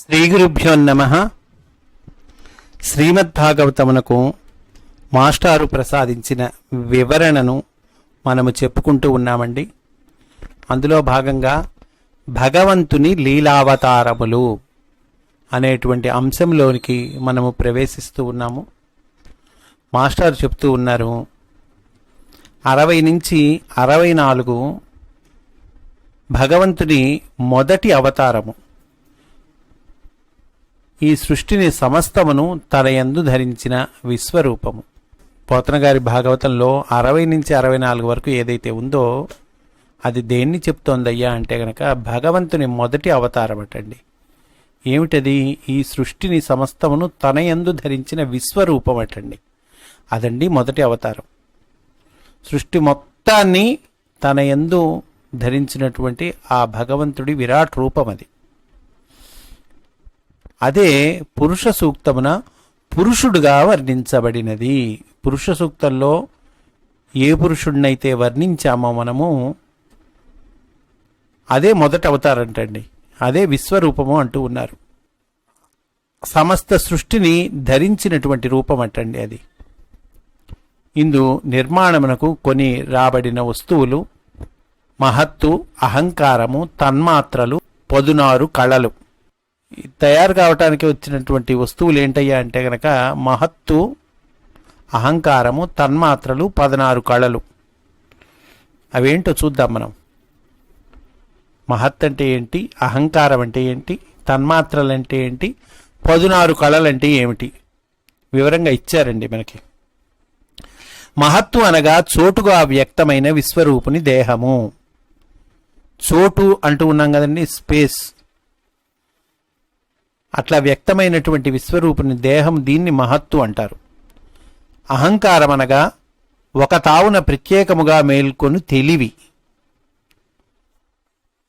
శ్రీగురుభ్యో నమః. శ్రీమద్భాగవతమునకు మాస్టారు ప్రసాదించిన వివరణను మనము చెప్పుకుంటూ ఉన్నామండి. అందులో భాగంగా భగవంతుని లీలావతారములు అనేటువంటి అంశంలోనికి మనము ప్రవేశిస్తూ ఉన్నాము. మాస్టారు చెప్తూ ఉన్నారు 60 నుంచి 64 భగవంతుని మొదటి అవతారము. ఈ సృష్టిని సమస్తమును తన యందు ధరించిన విశ్వరూపము. పోతన గారి భాగవతంలో 60 నుంచి 64 వరకు ఏదైతే ఉందో అది దేన్ని చెప్తోందయ్యా అంటే గనక భగవంతుని మొదటి అవతారం అటండి. ఏమిటది? ఈ సృష్టిని సమస్తమును తన యందు ధరించిన విశ్వరూపం అటండి. అదండి మొదటి అవతారం. సృష్టి మొత్తాన్ని తన యందు ధరించినటువంటి ఆ భగవంతుడి విరాట్ రూపం అది. అదే పురుష సూక్తమున పురుషుడుగా వర్ణించబడినది. పురుష సూక్తంలో ఏ పురుషుడినైతే వర్ణించామో మనము అదే మొదటి అవతారంటండి. అదే విశ్వరూపము అంటూ ఉన్నారు. సమస్త సృష్టిని ధరించినటువంటి రూపం అంటండి అది. ఇందు నిర్మాణమునకు కొని రాబడిన వస్తువులు మహత్తు, అహంకారము, తన్మాత్రలు, 16 కళలు. తయారు కావటానికి వచ్చినటువంటి వస్తువులు ఏంటయ్యా అంటే గనక మహత్తు, అహంకారము, తన్మాత్రలు, 16 కళలు. అవేంటో చూద్దాం మనం. మహత్ అంటే ఏంటి, అహంకారం అంటే ఏంటి, తన్మాత్రలు అంటే ఏంటి, 16 కళలు అంటే ఏమిటి వివరంగా ఇచ్చారండి మనకి. మహత్తు అనగా చోటుగా వ్యక్తమైన విశ్వరూపుని దేహము. చోటు అంటూ ఉన్నాం కదండి, స్పేస్. అట్లా వ్యక్తమైనటువంటి విశ్వరూపుని దేహం, దీన్ని మహత్తు అంటారు. అహంకారం అనగా ఒక తావున ప్రత్యేకముగా మేల్కొని తెలివి.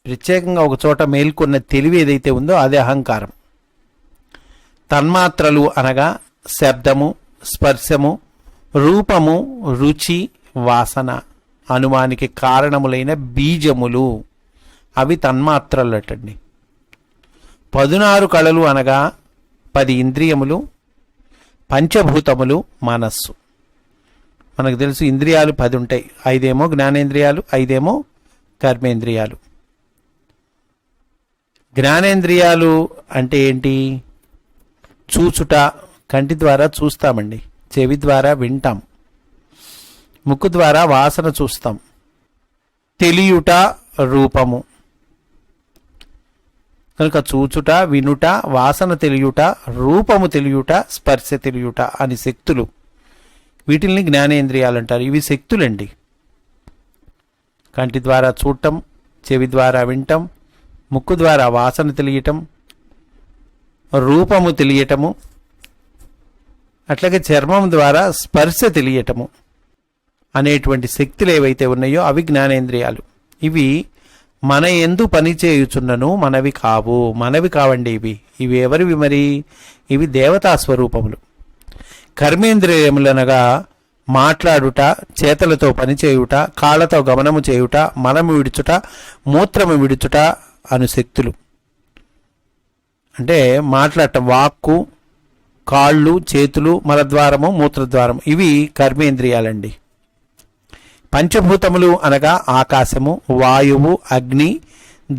ప్రత్యేకంగా ఒక చోట మేల్కొన్న తెలివి ఏదైతే ఉందో అదే అహంకారం. తన్మాత్రలు అనగా శబ్దము, స్పర్శము, రూపము, రుచి, వాసన, అనుమానికి కారణములైన బీజములు, అవి తన్మాత్రలు అటండి. 16 కళలు అనగా 10 ఇంద్రియములు, పంచభూతములు, మనస్సు. మనకు తెలుసు ఇంద్రియాలు 10 ఉంటాయి. 5 ఏమో జ్ఞానేంద్రియాలు, 5 ఏమో కర్మేంద్రియాలు. జ్ఞానేంద్రియాలు అంటే ఏంటి? చూచుట, కంటి ద్వారా చూస్తామండి. చెవి ద్వారా వింటాం. ముక్కు ద్వారా వాసన చూస్తాం. తెలియుట రూపము. కనుక చూచుట, వినుట, వాసన తెలియుట, రూపము తెలియుట, స్పర్శ తెలియుట అని శక్తులు. వీటిల్ని జ్ఞానేంద్రియాలు అంటారు. ఇవి శక్తులండి. కంటి ద్వారా చూడటం, చెవి ద్వారా వింటం, ముక్కు ద్వారా వాసన తెలియటం, రూపము తెలియటము, అట్లాగే చర్మం ద్వారా స్పర్శ తెలియటము అనేటువంటి శక్తులు ఏవైతే ఉన్నాయో అవి జ్ఞానేంద్రియాలు. ఇవి మన యందు పనిచేయుచున్నను మనవి కావు. మనవి కావండి ఇవి. ఇవి ఎవరివి మరి? ఇవి దేవతా స్వరూపములు. కర్మేంద్రియములనగా మాట్లాడుట, చేతలతో పనిచేయుట, కాళ్ళతో గమనము చేయుట, మనము విడుచుట, మూత్రము విడుచుట అను శక్తులు. అంటే మాట్లాడటం, వాక్కు, కాళ్ళు, చేతులు, మలద్వారము, మూత్రద్వారము, ఇవి కర్మేంద్రియాలండి. పంచభూతములు అనగా ఆకాశము, వాయువు, అగ్ని,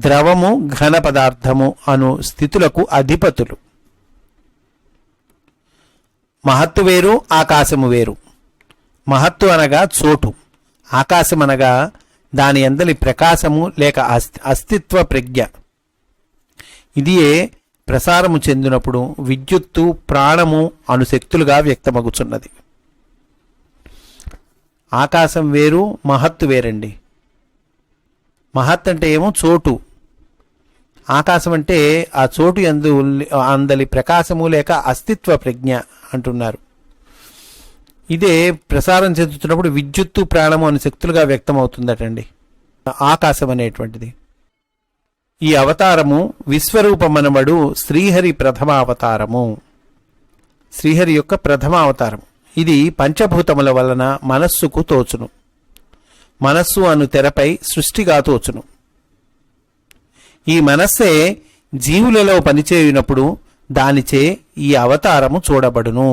ద్రవము, ఘన పదార్థము అను స్థితులకు అధిపతులు. మహత్తు వేరు, ఆకాశము వేరు. మహత్తు అనగా చోటు, ఆకాశం అనగా దాని యందలి ప్రకాశము లేక అస్తిత్వ ప్రజ్ఞ. ఇదియే ప్రసారము చెందినప్పుడు విద్యుత్తు, ప్రాణము అను శక్తులుగా వ్యక్తమగుచున్నది. ఆకాశం వేరు, మహత్తు వేరండి. మహత్ అంటే ఏమో చోటు. ఆకాశం అంటే ఆ చోటు యందు అందలి ప్రకాశము లేక అస్తిత్వ ప్రజ్ఞ అంటున్నారు. ఇదే ప్రసారం చెందుతున్నప్పుడు విద్యుత్తు, ప్రాణము అనే శక్తులుగా వ్యక్తమవుతుందటండి ఆకాశం అనేటువంటిది. ఈ అవతారము విశ్వరూపమనబడు శ్రీహరి ప్రథమ అవతారము. శ్రీహరి యొక్క ప్రథమ అవతారం. ఇది పంచభూతముల వలన మనస్సుకు తోచును. మనస్సు అను తెరపై సృష్టిగా తోచును. ఈ మనస్సే జీవులలో పనిచేయునప్పుడు దానిచే ఈ అవతారము చూడబడును.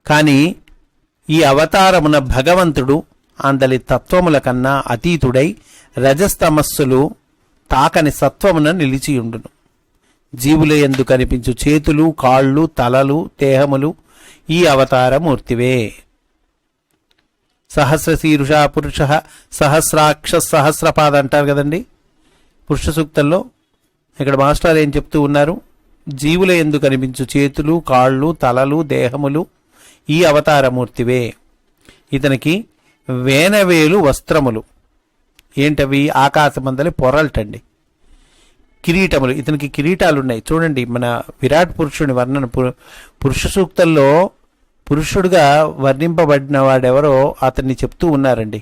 కాని ఈ అవతారమున భగవంతుడు అందలి తత్వముల కన్నా అతీతుడై రజస్తమస్సులు తాకని సత్వమున నిలిచియుండును. జీవులయందు కనిపించు చేతులు, కాళ్ళు, తలలు, దేహములు ఈ అవతారమూర్తివే. సహస్రశీరుష పురుష సహస్రాక్ష సహస్రపాద అంటారు కదండి పురుష సూక్తంలో. ఇక్కడ మాస్టర్ ఏం చెప్తూ ఉన్నారు? జీవులయందు కనిపించు చేతులు, కాళ్ళు, తలలు, దేహములు ఈ అవతారమూర్తివే. ఇతనికి వేనవేలు వస్త్రములు, ఏంటవి? ఆకాశమందలి పొరల్టండి. కిరీటములు, ఇతనికి కిరీటాలు ఉన్నాయి. చూడండి, మన విరాట్ పురుషుని వర్ణన పురుష సూక్తంలో పురుషుడుగా వర్ణింపబడిన వాడెవరో అతన్ని చెప్తూ ఉన్నారండి.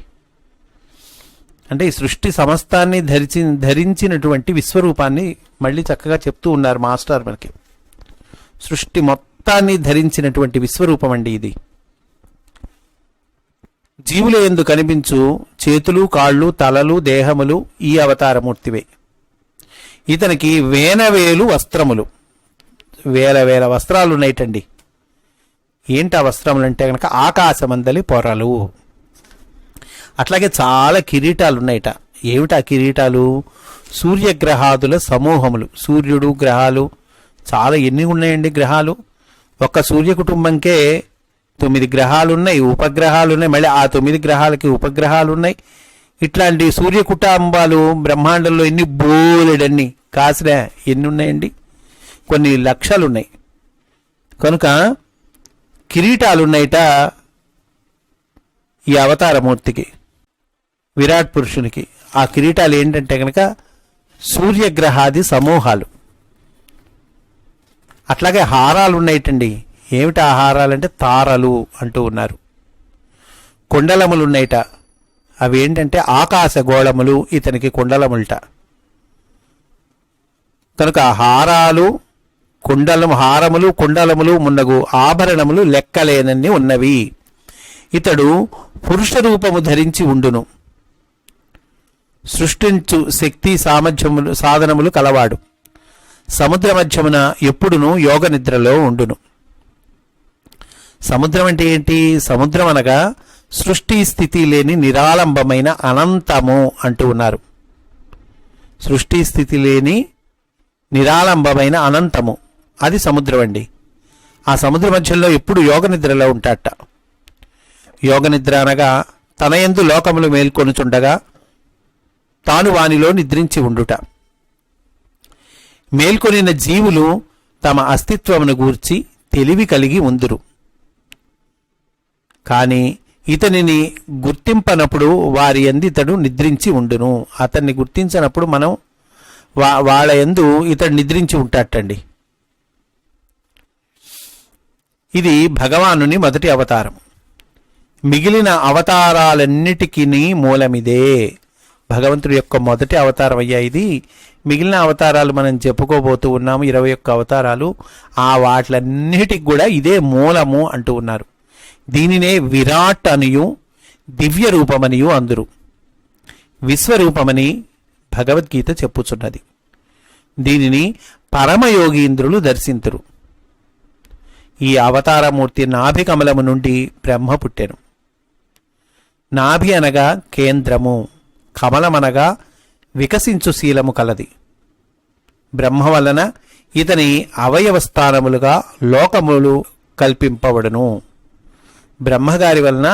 అంటే ఈ సృష్టి సమస్తాన్ని ధరించినటువంటి విశ్వరూపాన్ని మళ్ళీ చక్కగా చెప్తూ ఉన్నారు మాస్టర్ మనకి. సృష్టి మొత్తాన్ని ధరించినటువంటి విశ్వరూపం అండి ఇది. జీవుల యందు కనిపించు చేతులు, కాళ్ళు, తలలు, దేహములు ఈ అవతారమూర్తివే. ఇతనికి వేనవేలు వస్త్రములు, వేల వేల వస్త్రాలు ఉన్నాయిటండి. ఏంటి ఆ వస్త్రములు అంటే కనుక ఆకాశమందలి పొరలు. అట్లాగే చాలా కిరీటాలు ఉన్నాయిట. ఏమిటా కిరీటాలు? సూర్యగ్రహాదుల సమూహములు. సూర్యుడు, గ్రహాలు చాలా ఎన్ని ఉన్నాయండి గ్రహాలు? ఒక్క సూర్య కుటుంబంకే 9 గ్రహాలు ఉన్నాయి, ఉపగ్రహాలు ఉన్నాయి, మళ్ళీ ఆ 9 గ్రహాలకి ఉపగ్రహాలు ఉన్నాయి. ఇట్లాంటి సూర్య కుటుంబాలు బ్రహ్మాండంలో ఎన్ని బోలెడన్ని కాసిన ఎన్ని ఉన్నాయండి? కొన్ని లక్షలు ఉన్నాయి. కనుక కిరీటాలున్నాయిట ఈ అవతారమూర్తికి, విరాట్ పురుషునికి. ఆ కిరీటాలు ఏంటంటే కనుక సూర్యగ్రహాది సమూహాలు. అట్లాగే హారాలు ఉన్నాయిటండి. ఏమిటి ఆ హారాలంటే తారలు అంటూ ఉన్నారు. కుండలములు ఉన్నాయిట. అవి ఏంటంటే ఆకాశ గోళములు, ఇతనికి కుండలములట. కనుక హారాలు, హారములు, కుండలములు మున్నగు ఆభరణములు లెక్కలేనన్ని ఉన్నవి. ఇతడు పురుష రూపము ధరించి ఉండును. సృష్టించు శక్తి సామర్థ్యములు సాధనములు కలవాడు. సముద్ర మధ్యమున ఎప్పుడును యోగ నిద్రలో ఉండును. సముద్రం అంటే ఏంటి? సముద్రం అనగా సృష్టి స్థితి లేని నిరాలంబమైన అనంతము అంటూ ఉన్నారు. సృష్టి స్థితి లేని నిరాలంబమైన అనంతము, అది సముద్రం అండి. ఆ సముద్ర మధ్యలో ఎప్పుడు యోగ నిద్రలో ఉంటాట. యోగ నిద్ర అనగా తన యందు లోకములు మేల్కొనుచుండగా తాను వానిలో నిద్రించి ఉండుట. మేల్కొనిన జీవులు తమ అస్తిత్వమును గూర్చి తెలివి కలిగి ఉందురు. కాని ఇతనిని గుర్తింపనప్పుడు వారి యందు ఇతడు నిద్రించి ఉండును. అతన్ని గుర్తించినప్పుడు మనం వాళ్ళ యందు ఇతడు నిద్రించి ఉంటాటండి. ఇది భగవానుని మొదటి అవతారం. మిగిలిన అవతారాలన్నిటికీ మూలమిదే. భగవంతుడి యొక్క మొదటి అవతారం అయ్యా ఇది. మిగిలిన అవతారాలు మనం చెప్పుకోబోతూ ఉన్నాము, 21 అవతారాలు. ఆ వాటిలన్నిటికి కూడా ఇదే మూలము అంటూ ఉన్నారు. దీనినే విరాట్ అనియు దివ్య రూపమనియు అందురు. విశ్వరూపమని భగవద్గీత చెప్పుచున్నది. దీనిని పరమయోగీంద్రులు దర్శింతురు. ఈ అవతారమూర్తి నాభి కమలము నుండి బ్రహ్మ పుట్టెను. నాభి అనగా కేంద్రము, కమలమనగా వికసించు శీలము కలది. బ్రహ్మ వలన ఇతని అవయవ స్థానములుగా లోకములు కల్పింపబడును. బ్రహ్మగారి వలన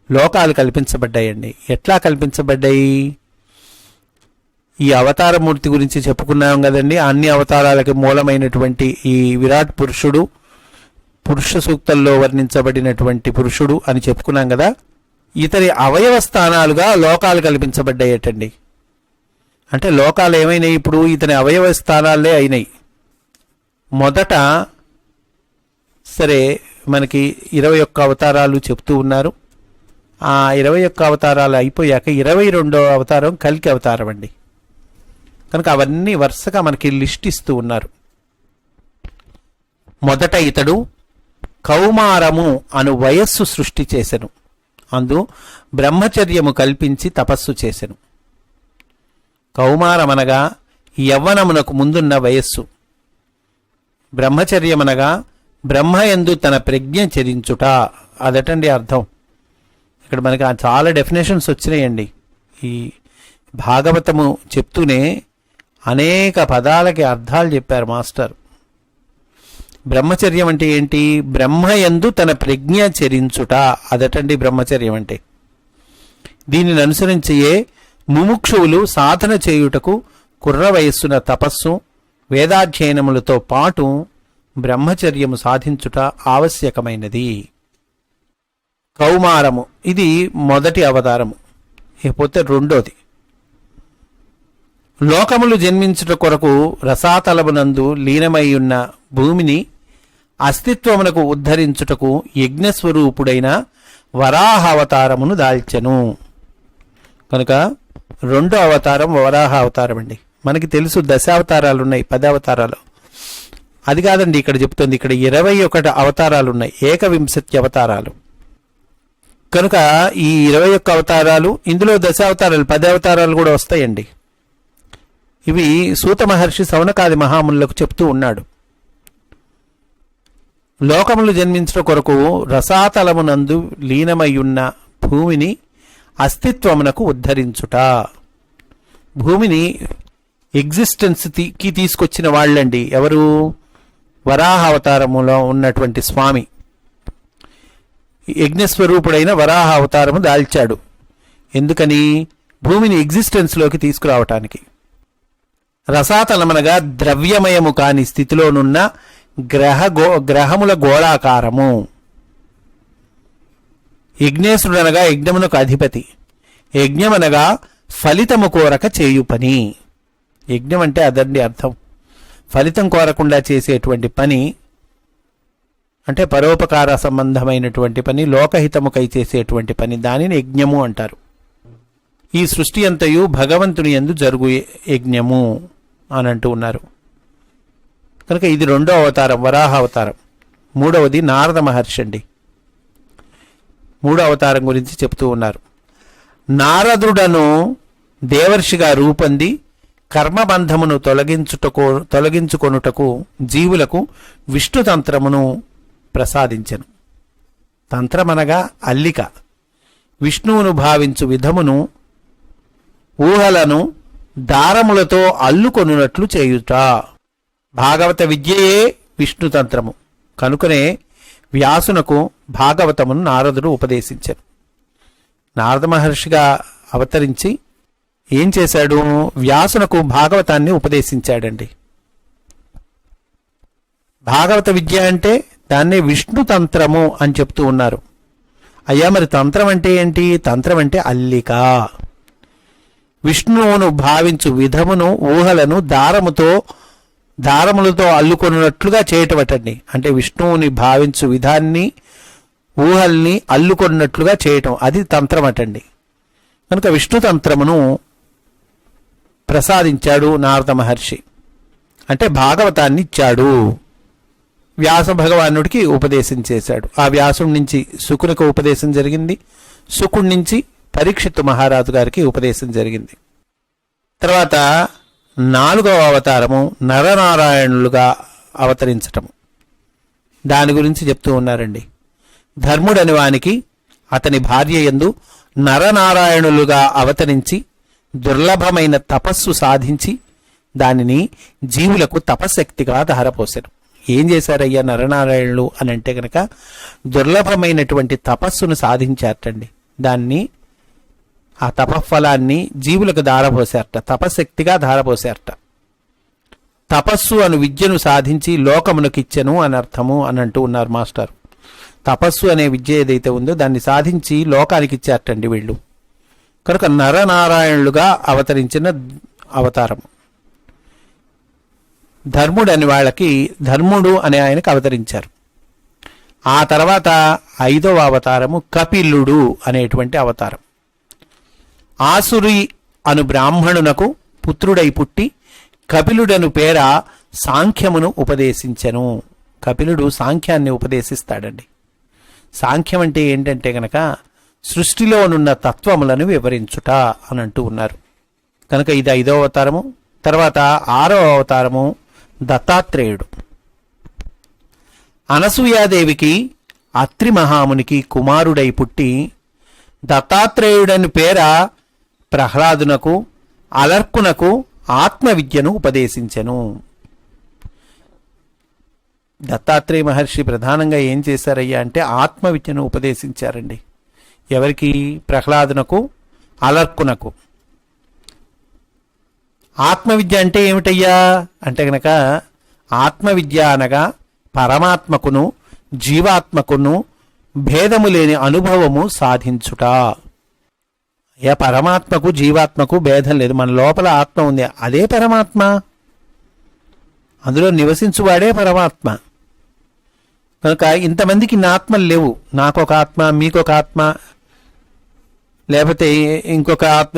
లోకాలు కల్పించబడ్డాయండి. ఎట్లా కల్పించబడ్డాయి? ఈ అవతారమూర్తి గురించి చెప్పుకున్నాం కదండి. అన్ని అవతారాలకు మూలమైనటువంటి ఈ విరాట్ పురుషుడు, పురుష సూక్తంలో వర్ణించబడినటువంటి పురుషుడు అని చెప్పుకున్నాం కదా. ఇతని అవయవ స్థానాలుగా లోకాలు కల్పించబడ్డాయటండి. అంటే లోకాలు ఏమైనాయి? ఇప్పుడు ఇతని అవయవ స్థానాలే అయినాయి. మొదట సరే మనకి 21 అవతారాలు చెప్తూ ఉన్నారు. ఆ 21 అవతారాలు అయిపోయాక 22వ అవతారం కల్కి అవతారం అండి. కనుక అవన్నీ వరుసగా మనకి లిస్ట్ ఇస్తూ ఉన్నారు. మొదట ఇతడు కౌమారము అను వయస్సు సృష్టి చేసెను. అందు బ్రహ్మచర్యము కల్పించి తపస్సు చేసెను. కౌమారమనగా యవ్వనమునకు ముందున్న వయస్సు. బ్రహ్మచర్యమనగా బ్రహ్మయందు తన ప్రజ్ఞ చరించుట, అదటండి అర్థం. ఇక్కడ మనకి చాలా డెఫినేషన్స్ వచ్చినాయండి. ఈ భాగవతము చెప్తూనే అనేక పదాలకి అర్థాలు చెప్పారు మాస్టర్. బ్రహ్మచర్యం అంటే ఏంటి? బ్రహ్మయందు తన ప్రజ్ఞ చరించుట, అదటండి బ్రహ్మచర్యం అంటే. దీనిని అనుసరించే ముముక్షువులు సాధన చేయుటకు కుర్ర వయస్సున తపస్సు, వేదాధ్యయనములతో పాటు బ్రహ్మచర్యము సాధించుట ఆవశ్యకమైనది. కౌమారము, ఇది మొదటి అవతారము. ఇకపోతే రెండోది, లోకములు జన్మించుట కొరకు రసాతలమునందు లీనమయ్యున్న భూమిని అస్తిత్వమునకు ఉద్ధరించుటకు యజ్ఞస్వరూపుడైన వరాహ అవతారమును దాల్చెను. కనుక రెండో అవతారం వరాహ అవతారం అండి. మనకి తెలుసు దశావతారాలు ఉన్నాయి, 10 అవతారాలు. అది కాదండి ఇక్కడ చెప్తుంది. ఇక్కడ 21 అవతారాలు ఉన్నాయి, ఏకవింశతి అవతారాలు. కనుక ఈ 21 అవతారాలు, ఇందులో దశావతారాలు 10 అవతారాలు కూడా వస్తాయండి. ఇవి సూత మహర్షి సౌనకాది మహామునులకు చెప్తూ ఉన్నాడు. లోకములు జన్మించడం కొరకు రసాతలమునందు లీనమయ్యున్న భూమిని అస్తిత్వమునకు ఉద్ధరించుట. భూమిని ఎగ్జిస్టెన్స్కి తీసుకొచ్చిన వాళ్ళండి ఎవరు? వరాహ అవతారములో ఉన్నటువంటి స్వామి యజ్ఞస్వరూపుడైన వరాహ అవతారము దాల్చాడు. ఎందుకని? భూమిని ఎగ్జిస్టెన్స్లోకి తీసుకురావటానికి. రసాతలమనగా ద్రవ్యమయము కాని స్థితిలోనున్న గ్రహముల గోళాకారము. యజ్ఞేశుడనగా యజ్ఞమునకు అధిపతి. యజ్ఞమనగా ఫలితము కోరక చేయు పని. యజ్ఞం అంటే అదండి అర్థం. ఫలితం కోరకుండా చేసేటువంటి పని అంటే పరోపకార సంబంధమైనటువంటి పని, లోకహితముకై చేసేటువంటి పని, దానిని యజ్ఞము అంటారు. ఈ సృష్టి అంతయు భగవంతుని యందు జరుగు యజ్ఞము అని అంటూ ఉన్నారు. కనుక ఇది రెండో అవతారం, వరాహ అవతారం. మూడవది నారద మహర్షి అండి. మూడో అవతారం గురించి చెప్తూ ఉన్నారు. నారదుడను దేవర్షిగా రూపొంది కర్మబంధమును తొలగించుకొనుటకు జీవులకు విష్ణుతంత్రమును ప్రసాదించెను. తంత్రమనగా అల్లిక. విష్ణువును భావించు విధమును ఊహలను దారములతో అల్లుకొనున్నట్లు చేయుట. భాగవత విద్యయే విష్ణుతంత్రము. కనుకనే వ్యాసునకు భాగవతమును నారదుడు ఉపదేశించారు. నారద మహర్షిగా అవతరించి ఏం చేశాడు? వ్యాసునకు భాగవతాన్ని ఉపదేశించాడండి. భాగవత విద్య అంటే దాన్నే విష్ణుతంత్రము అని చెప్తూ ఉన్నారు. అయ్యా మరి తంత్రం అంటే ఏంటి? తంత్రం అంటే అల్లిక. విష్ణువును భావించు విధమును ఊహలను దారములతో అల్లుకొన్నట్లుగా చేయటమటండి. అంటే విష్ణువుని భావించు విధాన్ని ఊహల్ని అల్లుకొన్నట్లుగా చేయటం, అది తంత్రం అటండి. కనుక విష్ణుతంత్రమును ప్రసాదించాడు నారద మహర్షి. అంటే భాగవతాన్ని ఇచ్చాడు. వ్యాస భగవానుడికి ఉపదేశం చేశాడు. ఆ వ్యాసుడి నుంచి శుకునికి ఉపదేశం జరిగింది. శుకుడి నుంచి పరీక్షిత్తు మహారాజు గారికి ఉపదేశం జరిగింది. తర్వాత 4వ అవతారము నరనారాయణులుగా అవతరించటము. దాని గురించి చెప్తూ ఉన్నారండి. ధర్ముడని వానికి అతని భార్య యందు నరనారాయణులుగా అవతరించి దుర్లభమైన తపస్సు సాధించి దానిని జీవులకు తపశక్తిగా ధారపోశారు. ఏం చేశారయ్యా నరనారాయణులు అని అంటే కనుక దుర్లభమైనటువంటి తపస్సును సాధించారటండి. దాన్ని ఆ తపఫలాన్ని జీవులకు ధారపోశారట, తపశక్తిగా ధారపోశారట. తపస్సు అను విద్యను సాధించి లోకమునకిచ్చెను అని అర్థము అని అంటూ ఉన్నారు మాస్టర్. తపస్సు అనే విద్య ఏదైతే ఉందో దాన్ని సాధించి లోకానికి ఇచ్చారటండి వీళ్ళు. కనుక నరనారాయణులుగా అవతరించిన అవతారం. ధర్ముడు అని వాళ్ళకి ధర్ముడు అనే ఆయనకు అవతరించారు. ఆ తర్వాత 5వ అవతారము కపిలుడు అనేటువంటి అవతారం. ఆసురి అను బ్రాహ్మణునకు పుత్రుడై పుట్టి కపిలుడను పేర సాంఖ్యమును ఉపదేశించెను. కపిలుడు సాంఖ్యాన్ని ఉపదేశిస్తాడండి. సాంఖ్యం అంటే ఏంటంటే గనక సృష్టిలోనున్న తత్వములను వివరించుట అని అంటూ ఉన్నారు. కనుక ఇది 5వ అవతారము. తర్వాత 6వ అవతారము దత్తాత్రేయుడు. అనసూయాదేవికి అత్రి మహామునికి కుమారుడై పుట్టి దత్తాత్రేయుడని పేర ప్రహ్లాదునకు అలర్కునకు ఆత్మవిద్యను ఉపదేశించెను. దత్తాత్రేయ మహర్షి ప్రధానంగా ఏం చేశారయ్యా అంటే ఆత్మవిద్యను ఉపదేశించారండి. ఎవరికి? ప్రహ్లాదునకు అలర్కునకు. ఆత్మవిద్య అంటే ఏమిటయ్యా అంటే గనక ఆత్మవిద్య అనగా పరమాత్మకును జీవాత్మకును భేదము లేని అనుభవము సాధించుట. పరమాత్మకు జీవాత్మకు భేదం లేదు. మన లోపల ఆత్మ ఉంది, అదే పరమాత్మ. అందులో నివసించువాడే పరమాత్మ. కనుక ఇంతమందికి ఇన్ని ఆత్మలు లేవు. నాకొక ఆత్మ, మీకొక ఆత్మ, లేకపోతే ఇంకొక ఆత్మ,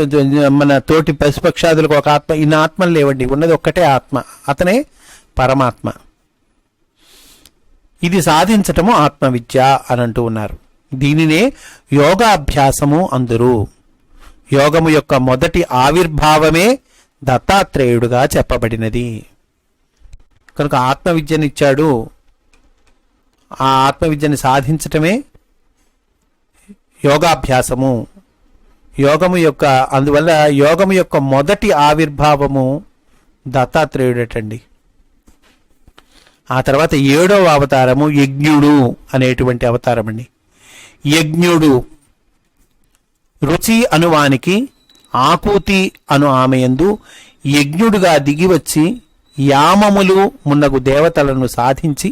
మన తోటి పశుపక్షాదులకు ఒక ఆత్మ, ఇన్ని ఆత్మలు లేవండి. ఉన్నది ఒక్కటే ఆత్మ, అతనే పరమాత్మ. ఇది సాధించటము ఆత్మవిద్య అని అంటూ ఉన్నారు. దీనినే యోగాభ్యాసము అందురు. యోగము యొక్క మొదటి ఆవిర్భావమే దత్తాత్రేయుడుగా చెప్పబడినది. కనుక ఆత్మవిద్యనిచ్చాడు. ఆ ఆత్మవిద్యని సాధించటమే యోగాభ్యాసము. అందువల్ల యోగము యొక్క మొదటి ఆవిర్భావము దత్తాత్రేయుడటండి. ఆ తర్వాత 7వ అవతారము యజ్ఞుడు అనేటువంటి అవతారం అండి. యజ్ఞుడు రుచి అనువానికి ఆకూతి అను ఆమెయందు యజ్ఞుడుగా దిగివచ్చి యామములు మున్నగు దేవతలను సాధించి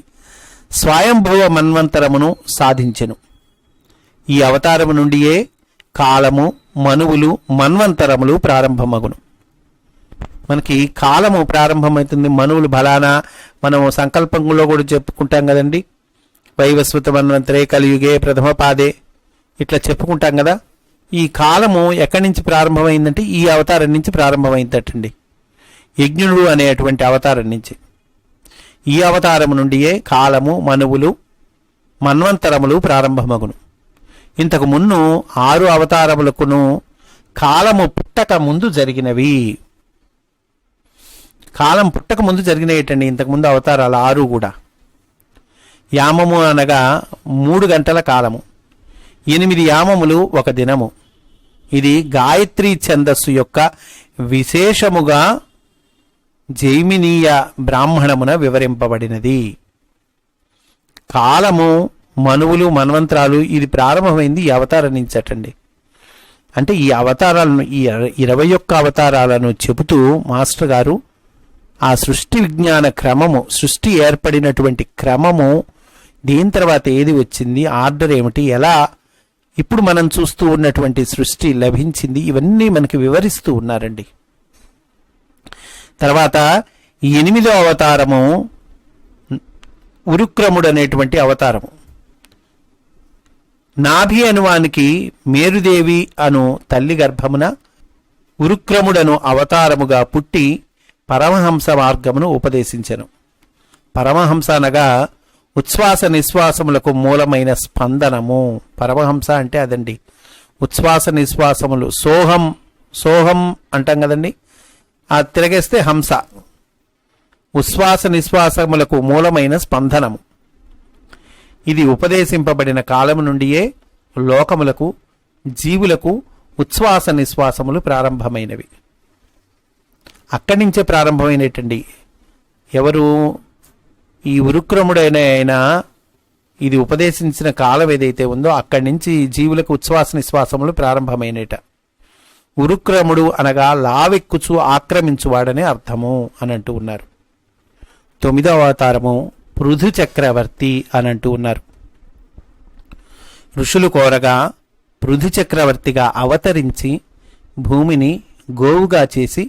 స్వయంభువ మన్వంతరమును సాధించెను. ఈ అవతారము నుండియే కాలము, మనువులు, మన్వంతరములు ప్రారంభమగును. మనకి కాలము ప్రారంభమవుతుంది. మనువులు బలానా మనం సంకల్పంలో కూడా చెప్పుకుంటాం కదండి. వైవస్వత మన్వంతరే కలియుగే ప్రథమ పాదే ఇట్లా చెప్పుకుంటాం కదా. ఈ కాలము ఎక్కడి నుంచి ప్రారంభమైందంటే ఈ అవతారం నుంచి ప్రారంభమైందటండి. యజ్ఞుడు అనేటువంటి అవతారం నుంచి. ఈ అవతారము నుండియే కాలము, మనువులు, మన్వంతరములు ప్రారంభమగును. ఇంతకు మున్ను 6 అవతారములకును కాలము పుట్టక ముందు జరిగినవి. కాలం పుట్టక ముందు జరిగినవి ఇంతకుముందు అవతారాలు 6 కూడా. యామము అనగా 3 గంటల కాలము, 8 యామములు 1 దినము. ఇది గాయత్రీ ఛందస్సు యొక్క విశేషముగా జైమినీయ బ్రాహ్మణమున వివరింపబడినది. కాలము, మనువులు, మన్వంతరాలు ఇది ప్రారంభమైంది ఈ అవతారం నుంచటండి. అంటే ఈ అవతారాలను, ఈ 21 అవతారాలను చెబుతూ మాస్టర్ గారు ఆ సృష్టి విజ్ఞాన క్రమము, సృష్టి ఏర్పడినటువంటి క్రమము, దీని తర్వాత ఏది వచ్చింది, ఆర్డర్ ఏమిటి, ఎలా ఇప్పుడు మనం చూస్తూ ఉన్నటువంటి సృష్టి లభించింది, ఇవన్నీ మనకి వివరిస్తూ ఉన్నారండి. తర్వాత 8వ అవతారము ఉరుక్రముడు అనేటువంటి అవతారము. నాభి అనువానికి మేరుదేవి అను తల్లి గర్భమున ఉరుక్రముడను అవతారముగా పుట్టి పరమహంస మార్గమును ఉపదేశించెను. పరమహంస అనగా ఉచ్ఛ్వాస నిశ్వాసములకు మూలమైన స్పందనము. పరమహంస అంటే అదండి, ఉచ్ఛ్వాస నిశ్వాసములు. సోహం సోహం అంటాం కదండి, ఆ తిరగేస్తే హంస. ఉచ్ఛ్వాస నిశ్వాసములకు మూలమైన స్పందనము. ఇది ఉపదేశింపబడిన కాలము నుండియే లోకములకు, జీవులకు ఉచ్ఛ్వాస నిశ్వాసములు ప్రారంభమైనవి. అక్కడి నుంచే ప్రారంభమైనటండి. ఎవరు? ఈ ఉరుక్రముడైన ఆయన ఇది ఉపదేశించిన కాలం ఏదైతే ఉందో అక్కడి నుంచి జీవులకు ఉచ్ఛ్వాస నిశ్వాసములు ప్రారంభమైనట. ఉరుక్రముడు అనగా లావెక్కుచు ఆక్రమించువాడనే అర్థము అని అంటూ ఉన్నారు. 9వ అవతారము పృథు చక్రవర్తి అని అంటూ ఉన్నారు. ఋషులు కోరగా పృథు చక్రవర్తిగా అవతరించి భూమిని గోవుగా చేసి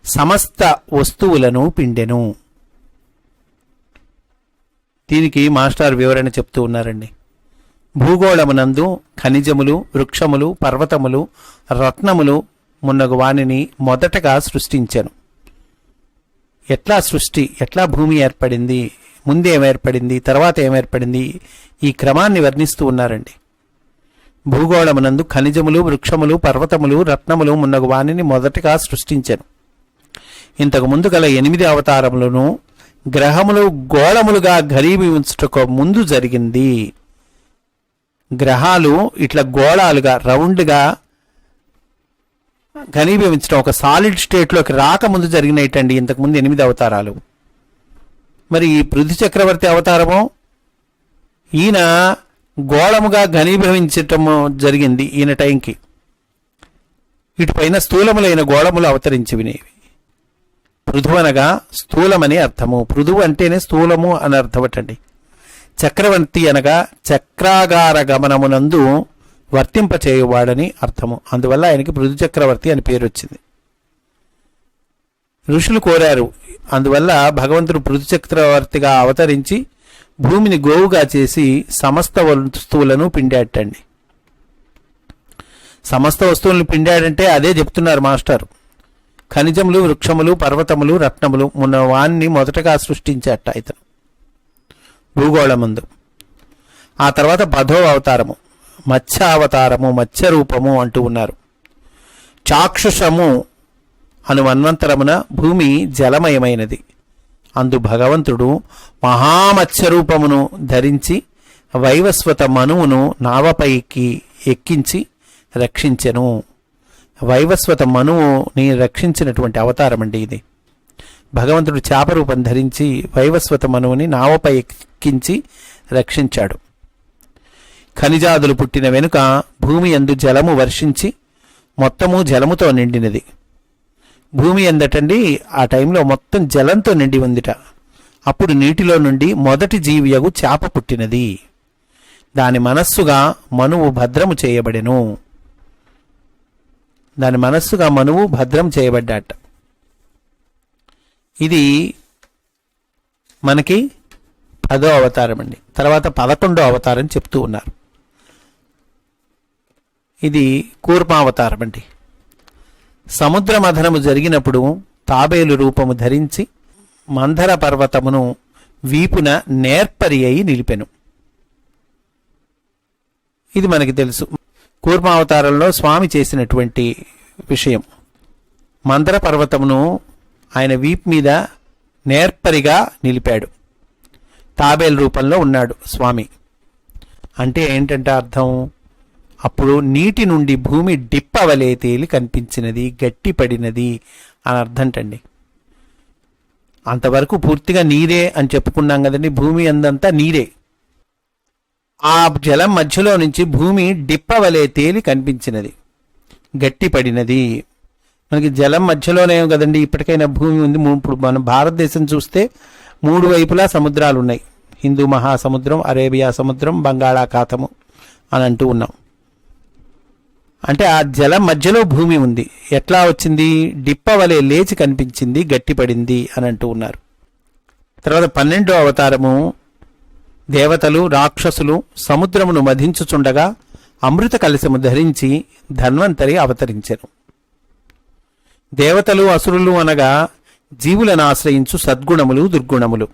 సమస్త వస్తువులను పిండెను. దీనికి మాస్టర్ వివరణ చెప్తూ ఉన్నారండి. భూగోళమునందు ఖనిజములు, వృక్షములు, పర్వతములు, రత్నములు మున్నగు వానిని మొదటగా సృష్టించెను. ఎట్లా భూమి ఏర్పడింది, ముందేమేర్పడింది, తర్వాత ఏమేర్పడింది, ఈ క్రమాన్ని వర్ణిస్తూ ఉన్నారండి. భూగోళమునందు ఖనిజములు, వృక్షములు, పర్వతములు, రత్నములు మున్నగు వానిని మొదటగా సృష్టించెను. ఇంతకు ముందు గల 8 అవతారములను గ్రహములు గోళములుగా ఘనీభవించుటకు ముందు జరిగింది. గ్రహాలు ఇట్లా గోళాలుగా రౌండ్గా ఘనీభవించడం ఒక సాలిడ్ స్టేట్లోకి రాకముందు జరిగినట్టండి ఇంతకుముందు 8 అవతారాలు. మరి ఈ పృథు చక్రవర్తి అవతారము ఈయన గోళముగా ఘనీభవించటము జరిగింది ఈయన టైంకి. ఇటుపైన స్థూలములైన గోళములు అవతరించి వినేవి. పృథు అనగా స్థూలమని అర్థము. పృథువు అంటేనే స్థూలము అని అర్థమటండి. చక్రవర్తి అనగా చక్రాగార గమనమునందు వర్తింపచేయువాడని అర్థము. అందువల్ల ఆయనకి పృథు చక్రవర్తి అని పేరు వచ్చింది. ఋషులు కోరారు, అందువల్ల భగవంతుడు పృథు చక్రవర్తిగా అవతరించి భూమిని గోవుగా చేసి సమస్త వస్తువులను పిండాటండి. సమస్త వస్తువులను పిండాడంటే అదే చెప్తున్నారు మాస్టర్. ఖనిజములు, వృక్షములు, పర్వతములు, రత్నములు వాన్ని మొదటగా సృష్టించాట ఇతను భూగోళమందు. ఆ తర్వాత 10వ అవతారము మత్స్య అవతారము, మత్స్య రూపము అంటూ ఉన్నారు. చాక్షుషము అను మన్వంతరమున భూమి జలమయమైనది. అందు భగవంతుడు మహామత్స్య రూపమును ధరించి వైవస్వత మనువును నావపైకి ఎక్కించి రక్షించెను. వైవస్వత మనువుని రక్షించినటువంటి అవతారం అండి ఇది. భగవంతుడు చేప రూపం ధరించి వైవస్వత మనువుని నావపై ఎక్కించి రక్షించాడు. ఖనిజాదులు పుట్టిన వెనుక భూమి యందు జలము వర్షించి మొత్తము జలముతో నిండినది. భూమి ఎందటండి ఆ టైంలో మొత్తం జలంతో నిండి ఉందిట. అప్పుడు నీటిలో నుండి మొదటి జీవియగు చేప పుట్టినది. దాని మనస్సుగా మనువు భద్రము చేయబడెను. దాని మనస్సుగా మనువు భద్రం చేయబడ్డాట. ఇది మనకి 10వ అవతారం అండి. తర్వాత 11వ అవతారం చెప్తూ ఉన్నారు. ఇది కూర్మావతారం అండి. సముద్ర మథనము జరిగినప్పుడు తాబేలు రూపము ధరించి మందర పర్వతమును వీపున నేర్పరి అయి నిలిపెను. ఇది మనకి తెలుసు. కూర్మావతారంలో స్వామి చేసినటువంటి విషయం. మందర పర్వతమును ఆయన వీపు మీద నేర్పరిగా నిలిపాడు. తాబేలు రూపంలో ఉన్నాడు స్వామి. అంటే ఏంటంటే అర్థం, అప్పుడు నీటి నుండి భూమి డిప్పవలే తేలి కనిపించినది, గట్టిపడినది అని అర్థంటండి. అంతవరకు పూర్తిగా నీరే అని చెప్పుకున్నాం కదండి. భూమి అందంతా నీరే. ఆ జలం మధ్యలో నుంచి భూమి డిప్పవలే తేలి కనిపించినది, గట్టిపడినది. మనకి జలం మధ్యలోనే కదండి ఇప్పటికైనా భూమి ఉంది. ఇప్పుడు మన భారతదేశం చూస్తే 3 వైపులా సముద్రాలు ఉన్నాయి. హిందూ మహాసముద్రం, అరేబియా సముద్రం, బంగాళాఖాతము అని అంటూ ఉన్నాం. అంటే ఆ జలం మధ్యలో భూమి ఉంది. ఎట్లా వచ్చింది? డిప్పవలే లేచి కనిపించింది, గట్టిపడింది అని అంటూ ఉన్నారు. తర్వాత 12వ అవతారము దేవతలు, రాక్షసులు సముద్రమును మధించుచుండగా అమృత కలశము ధరించి ధన్వంతరి అవతరించెను. దేవతలు, అసురులు అనగా జీవులను ఆశ్రయించు సద్గుణములు, దుర్గుణములు.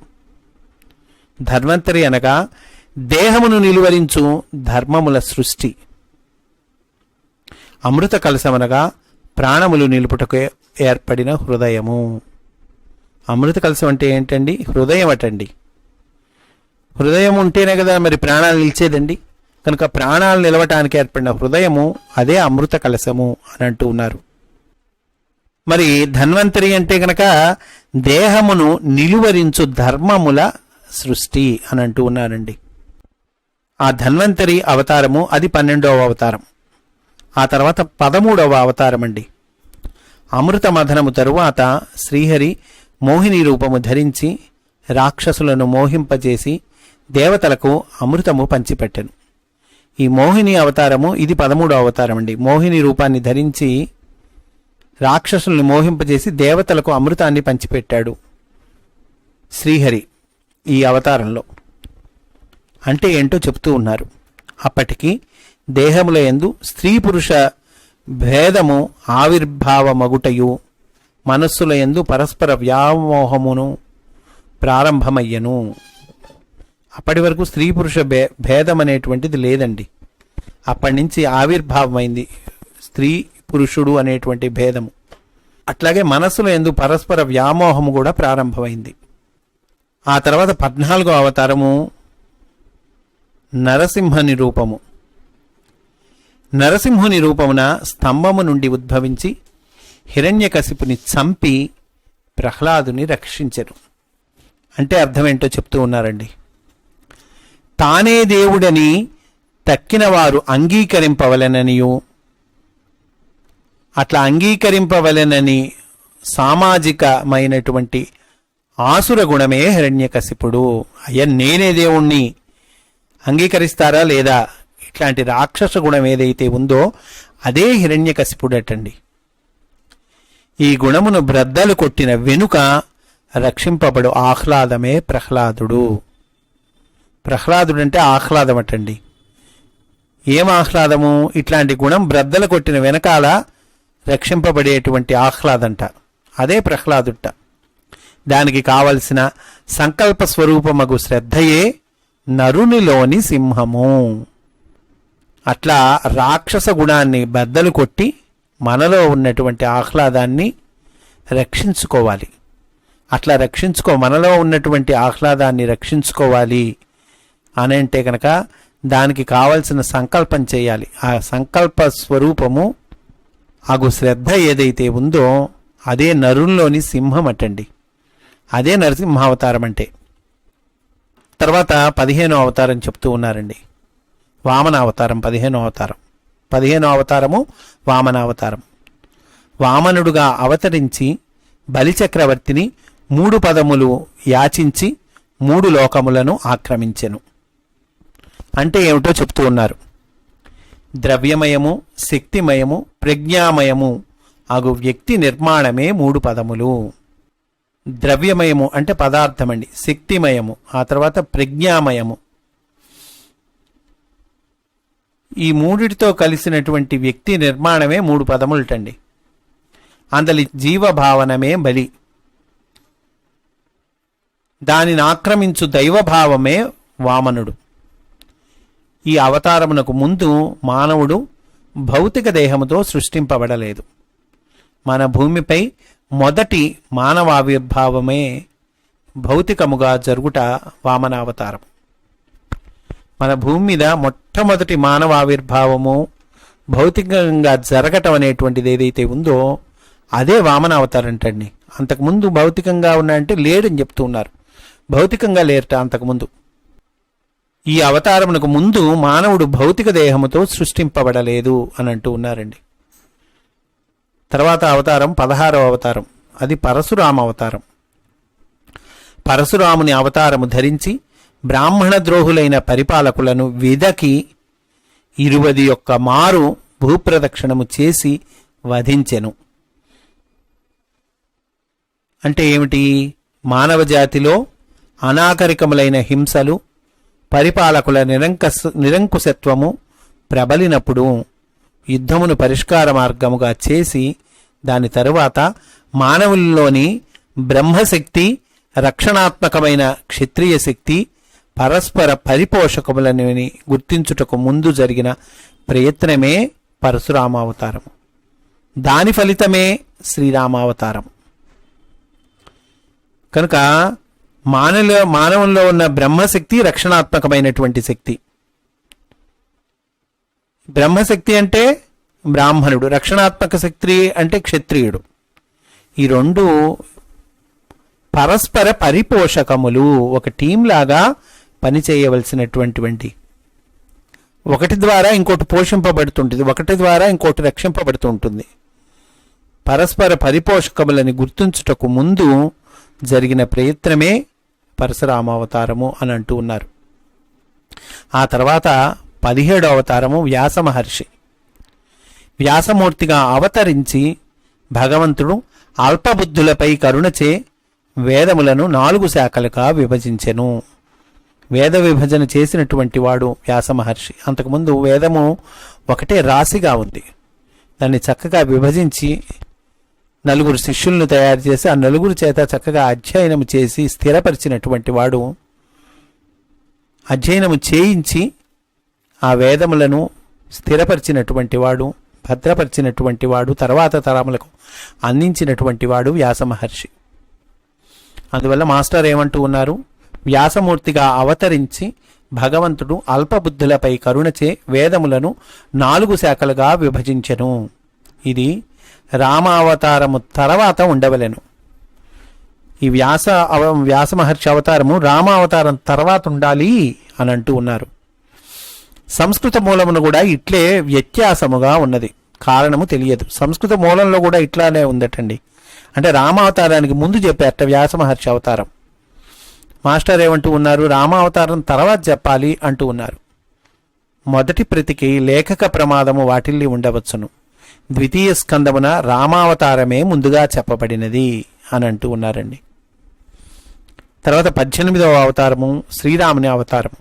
ధన్వంతరి అనగా దేహమును నిలువరించు ధర్మముల సృష్టి. అమృత కలశమనగా ప్రాణములు నిలుపుటకు ఏర్పడిన హృదయము. అమృత కలశం అంటే ఏంటండి? హృదయం అటండి. హృదయం ఉంటేనే కదా మరి ప్రాణాలు నిలిచేదండి. కనుక ప్రాణాలు నిలవటానికి ఏర్పడిన హృదయము అదే అమృత కలశము అని అంటూ ఉన్నారు. మరి ధన్వంతరి అంటే కనుక దేహమును నిలువరించు ధర్మముల సృష్టి అని అంటూ ఉన్నారండి. ఆ ధన్వంతరి అవతారము అది 12వ అవతారం. ఆ తర్వాత 13వ అవతారం అండి. అమృత మథనము తరువాత శ్రీహరి మోహిని రూపము ధరించి రాక్షసులను మోహింపజేసి దేవతలకు అమృతము పంచిపెట్టెను. ఈ మోహిని అవతారము ఇది 13వ అవతారం అండి. మోహిని రూపాన్ని ధరించి రాక్షసులను మోహింపజేసి దేవతలకు అమృతాన్ని పంచిపెట్టాడు శ్రీహరి ఈ అవతారంలో. అంటే ఏంటో చెప్తూ ఉన్నారు. అప్పటికి దేహముల యందు స్త్రీ పురుష భేదము ఆవిర్భావమగుటయు మనస్సుల యందు పరస్పర వ్యామోహమును ప్రారంభమయ్యను. అప్పటి వరకు స్త్రీ పురుష భేదం అనేటువంటిది లేదండి. అప్పటి నుంచి ఆవిర్భావమైంది స్త్రీ పురుషుడు అనేటువంటి భేదము. అట్లాగే మనస్సులో ఎందు పరస్పర వ్యామోహము కూడా ప్రారంభమైంది. ఆ తర్వాత 14వ అవతారము నరసింహని రూపము. నరసింహుని రూపమున స్తంభము నుండి ఉద్భవించి హిరణ్యకశిపుని చంపి ప్రహ్లాదుని రక్షించెను. అంటే అర్థమేంటో చెప్తూ ఉన్నారండి. తానే దేవుడని తక్కిన వారు అంగీకరింపవలెననియు, అట్లా అంగీకరింపవలెనని సామాజికమైనటువంటి ఆసుర గుణమే హిరణ్యకశిపుడు. అయ్యా నేనే దేవుణ్ణి అంగీకరిస్తారా లేదా, ఇట్లాంటి రాక్షస గుణం ఏదైతే ఉందో అదే హిరణ్యకశిపుడటండి. ఈ గుణమును బ్రద్దలు కొట్టిన వెనుక రక్షింపబడు ఆహ్లాదమే ప్రహ్లాదుడు. ప్రహ్లాదుడంటే ఆహ్లాదమటండి. ఏం ఆహ్లాదము? ఇట్లాంటి గుణం బ్రద్దలు కొట్టిన వెనకాల రక్షింపబడేటువంటి ఆహ్లాదంట, అదే ప్రహ్లాదుట. దానికి కావలసిన సంకల్ప స్వరూపమగు శ్రద్ధయే నరునిలోని సింహము. అట్లా రాక్షస గుణాన్ని బద్దలు కొట్టి మనలో ఉన్నటువంటి ఆహ్లాదాన్ని రక్షించుకోవాలి. అట్లా మనలో ఉన్నటువంటి ఆహ్లాదాన్ని రక్షించుకోవాలి అని అంటే కనుక దానికి కావలసిన సంకల్పం చేయాలి. ఆ సంకల్ప స్వరూపము అగు శ్రద్ధ ఏదైతే ఉందో అదే నరుల్లోని సింహం అటండి. అదే నరసింహావతారం అంటే. తర్వాత 15వ అవతారం చెప్తూ ఉన్నారండి. వామనావతారం 15వ అవతారం. 15వ అవతారము వామనావతారం. వామనుడుగా అవతరించి బలిచక్రవర్తిని 3 పదములు యాచించి 3 లోకములను ఆక్రమించెను. అంటే ఏమిటో చెప్తూ ఉన్నారు. ద్రవ్యమయము, శక్తిమయము, ప్రజ్ఞామయము అగు వ్యక్తి నిర్మాణమే 3 పదములు. ద్రవ్యమయము అంటే పదార్థమండి, శక్తిమయము, ఆ తర్వాత ప్రజ్ఞామయము. ఈ మూడిటితో కలిసినటువంటి వ్యక్తి నిర్మాణమే 3 పదములటండి. అందలి జీవభావనమే బలి, దానిని ఆక్రమించు దైవభావమే వామనుడు. ఈ అవతారమునకు ముందు మానవుడు భౌతిక దేహముతో సృష్టింపబడలేదు. మన భూమిపై మొదటి మానవావిర్భావమే భౌతికముగా జరుగుట వామనావతారం. మన భూమి మీద మొట్టమొదటి మానవావిర్భావము భౌతికంగా జరగటం అనేటువంటిది ఏదైతే ఉందో అదే వామనావతారం అంటండి. అంతకుముందు భౌతికంగా ఉన్నాయంటే లేడని చెప్తూ ఉన్నారు. భౌతికంగా లేరట అంతకుముందు. ఈ అవతారమునకు ముందు మానవుడు భౌతిక దేహముతో సృష్టింపబడలేదు అని అంటూ ఉన్నారండి. తర్వాత అవతారం 16వ అవతారం, అది పరశురామ అవతారం. పరశురాముని అవతారము ధరించి బ్రాహ్మణ ద్రోహులైన పరిపాలకులను విదకి 21 మారు భూప్రదక్షిణము చేసి వధించెను. అంటే ఏమిటి? మానవ జాతిలో అనాగరికములైన హింసలు, పరిపాలకుల నిరంకుశత్వము ప్రబలినప్పుడు యుద్ధమును పరిష్కార మార్గముగా చేసి దాని తరువాత మానవుల్లోని బ్రహ్మశక్తి, రక్షణాత్మకమైన క్షత్రియ శక్తి పరస్పర పరిపోషకములని గుర్తించుటకు ముందు జరిగిన ప్రయత్నమే పరశురామావతారం. దాని ఫలితమే శ్రీరామావతారం. కనుక మానవుల్లో ఉన్న బ్రహ్మశక్తి రక్షణాత్మకమైనటువంటి శక్తి. బ్రహ్మశక్తి అంటే బ్రాహ్మణుడు, రక్షణాత్మక శక్తి అంటే క్షత్రియుడు. ఈ రెండు పరస్పర పరిపోషకములు, ఒక టీం లాగా పనిచేయవలసినటువంటి, ఒకటి ద్వారా ఇంకోటి పోషింపబడుతుంటుంది, ఒకటి ద్వారా ఇంకోటి రక్షింపబడుతూ ఉంటుంది. పరస్పర పరిపోషకములని గుర్తించుటకు ముందు జరిగిన ప్రయత్నమే పరశురామావతారము అని అంటూ ఉన్నారు. ఆ తర్వాత 17వ అవతారము వ్యాస మహర్షి. వ్యాసమూర్తిగా అవతరించి భగవంతుడు అల్పబుద్ధులపై కరుణచే వేదములను 4 శాఖలుగా విభజించెను. వేద విభజన చేసినటువంటి వాడు వ్యాస మహర్షి. అంతకుముందు వేదము ఒకటే రాశిగా ఉంది. దాన్ని చక్కగా విభజించి 4 శిష్యులను తయారు చేసి ఆ 4 చేత చక్కగా అధ్యయనం చేసి స్థిరపరిచినటువంటి వాడు. అధ్యయనము చేయించి ఆ వేదములను స్థిరపరిచినటువంటి వాడు భద్రపరిచినటువంటి వాడు, తర్వాత తరములకు అందించినటువంటి వాడు వ్యాస మహర్షి. అందువల్ల మాస్టర్ ఏమంటూ ఉన్నారు, వ్యాసమూర్తిగా అవతరించి భగవంతుడు అల్పబుద్ధులపై కరుణచే వేదములను 4 శాఖలుగా విభజించెను. ఇది రామావతారము తర్వాత ఉండవలెను. ఈ వ్యాస మహర్షి అవతారము రామావతారం తర్వాత ఉండాలి అని అంటూ ఉన్నారు. సంస్కృత మూలమును కూడా ఇట్లే వ్యత్యాసముగా ఉన్నది. కారణము తెలియదు. సంస్కృత మూలంలో కూడా ఇట్లానే ఉందటండి. అంటే రామావతారానికి ముందు చెప్పారట వ్యాస మహర్షి అవతారం. మాస్టర్ ఏమంటూ ఉన్నారు, రామావతారం తర్వాత చెప్పాలి అంటూ ఉన్నారు. మొదటి ప్రతికి లేఖక ప్రమాదము వాటిల్లి ఉండవచ్చును. ద్వితీయ స్కందమున రామావతారమే ముందుగా చెప్పబడినది అని అంటూ ఉన్నారండి. తర్వాత 18వ అవతారము శ్రీరాముని అవతారము.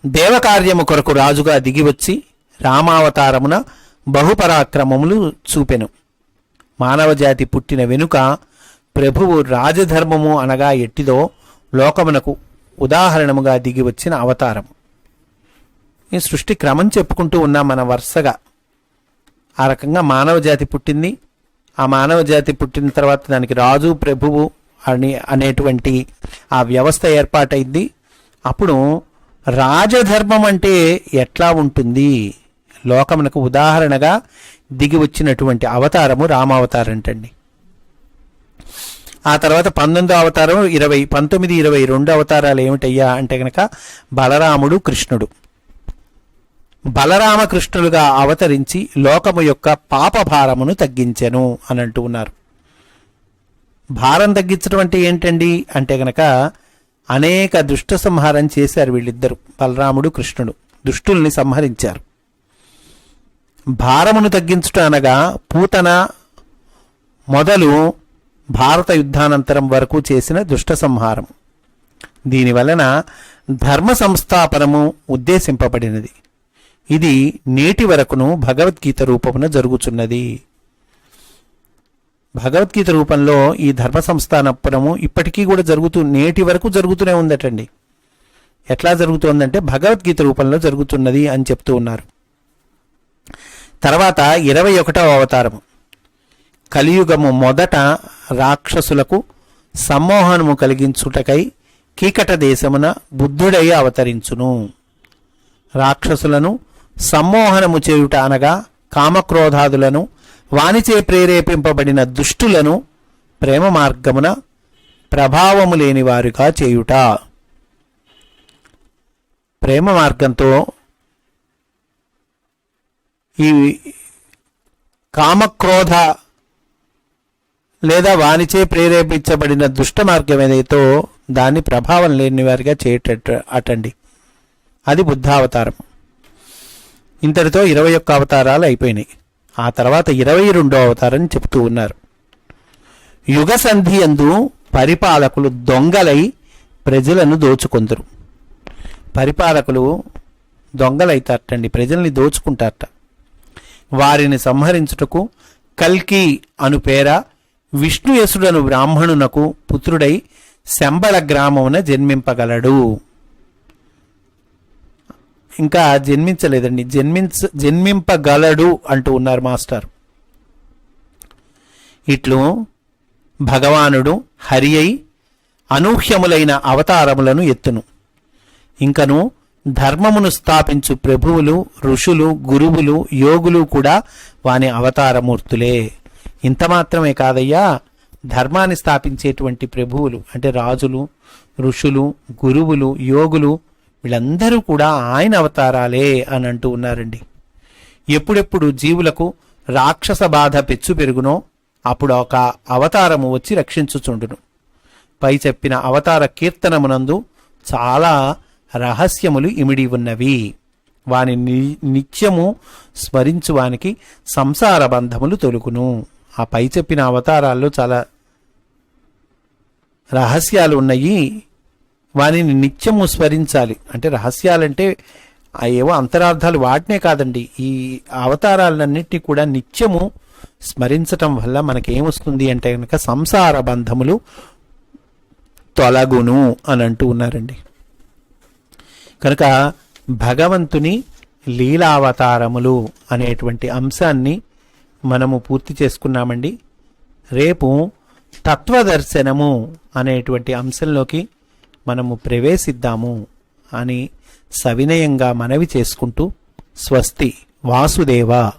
దేవకార్యము కొరకు రాజుగా దిగివచ్చి రామావతారమున బహుపరాక్రమములు చూపెను. మానవజాతి పుట్టిన వెనుక ప్రభువు రాజధర్మము అనగా ఎట్టిదో లోకమునకు ఉదాహరణముగా దిగి వచ్చిన అవతారము. ఈ సృష్టి క్రమం చెప్పుకుంటూ ఉన్నాం మన వరుసగా. ఆ రకంగా మానవజాతి పుట్టింది. ఆ మానవజాతి పుట్టిన తర్వాత దానికి రాజు ప్రభువు అనేటువంటి ఆ వ్యవస్థ ఏర్పాటైంది. అప్పుడు రాజధర్మం అంటే ఎట్లా ఉంటుంది, లోకమునకు ఉదాహరణగా దిగి వచ్చినటువంటి అవతారము రామావతారం అంటండి. ఆ తర్వాత 19వ అవతారం 19, 22 అవతారాలు ఏమిటయ్యా అంటే కనుక బలరాముడు, కృష్ణుడు. బలరామకృష్ణులుగా అవతరించి లోకము యొక్క పాపభారమును తగ్గించెను అని అంటూ ఉన్నారు. భారం తగ్గించడం అంటే ఏంటండి అంటే గనక అనేక దుష్ట సంహారం చేశారు వీళ్ళిద్దరు, బలరాముడు, కృష్ణుడు. దుష్టుల్ని సంహరించారు. భారమును తగ్గించుట అనగా పూతన మొదలు భారత యుద్ధానంతరం వరకు చేసిన దుష్ట సంహారం. దీనివలన ధర్మ సంస్థాపనము ఉద్దేశింపబడినది. ఇది నేటి వరకును భగవద్గీత రూపమున జరుగుతున్నది. భగవద్గీత రూపంలో ఈ ధర్మ సంస్థాపనము ఇప్పటికీ కూడా నేటి వరకు జరుగుతూనే ఉందటండి. ఎట్లా జరుగుతుందంటే భగవద్గీత రూపంలో జరుగుతున్నది అని చెప్తూ ఉన్నారు. తర్వాత 21వ అవతారము. కలియుగము మొదట రాక్షసులకు సమ్మోహనము కలిగించుటకై కీకట దేశమున బుద్ధుడై అవతరించును. రాక్షసులను సమ్మోహనము చేయుట అనగా కామక్రోధాదులను, వానిచే ప్రేరేపింపబడిన దుష్టులను ప్రేమ మార్గమున ప్రభావము లేని వారిగా చేయుట. ప్రేమ మార్గంతో ఈ కామక్రోధ లేదా వానిచే ప్రేరేపించబడిన దుష్ట మార్గం ఏదైతే దాన్ని ప్రభావం లేని వారిగా చేయటట్టు అటండి. అది బుద్ధావతారం. ఇంతటితో 21 అవతారాలు అయిపోయినాయి. ఆ తర్వాత 22వ అవతారం చెప్తూ ఉన్నారు. యుగ సంధి యందు పరిపాలకులు దొంగలై ప్రజలను దోచుకొందరు. పరిపాలకులు దొంగలైతారటండి, ప్రజల్ని దోచుకుంటారట. వారిని సంహరించుటకు కల్కి అను పేర విష్ణుయసుడను బ్రాహ్మణునకు పుత్రుడై శంబళ గ్రామమున జన్మింపగలడు. ఇంకా జన్మించలేదండి, జన్మింపగలడు అంటూ ఉన్నారు మాస్టర్. ఇట్లు భగవానుడు హరి అయి అనూహ్యములైన అవతారములను ఎత్తును. ఇంకను ధర్మమును స్థాపించు ప్రభువులు, ఋషులు, గురువులు, యోగులు కూడా వాని అవతారమూర్తులే. ఇంత మాత్రమే కాదయ్యా, ధర్మాన్ని స్థాపించేటువంటి ప్రభువులు అంటే రాజులు, ఋషులు, గురువులు, యోగులు వీళ్ళందరూ కూడా ఆయన అవతారాలే అని అంటూ ఉన్నారండి. ఎప్పుడెప్పుడు జీవులకు రాక్షస బాధ పెచ్చు పెరుగునో అప్పుడు ఒక అవతారము వచ్చి రక్షించుచుండును. పై చెప్పిన అవతార కీర్తనమునందు చాలా రహస్యములు ఇమిడి ఉన్నవి. వాని నిత్యము స్మరించువానికి సంసార బంధములు తొలుగును. ఆ పై చెప్పిన అవతారాల్లో చాలా రహస్యాలు ఉన్నాయి. వానిని నిత్యము స్మరించాలి. అంటే రహస్యాలంటే ఏవో అంతరార్థాలు వాటినే కాదండి, ఈ అవతారాలన్నింటినీ కూడా నిత్యము స్మరించటం వల్ల మనకేమొస్తుంది అంటే కనుక సంసార బంధములు తొలగును అని అంటూ ఉన్నారండి. కనుక భగవంతుని లీలావతారములు అనేటువంటి అంశాన్ని మనము పూర్తి చేసుకున్నామండి. రేపు తత్వదర్శనము అనేటువంటి అంశంలోకి మనము ప్రవేశిద్దాము అని సవినయంగా మనవి చేసుకుంటూ స్వస్తి వాసుదేవ.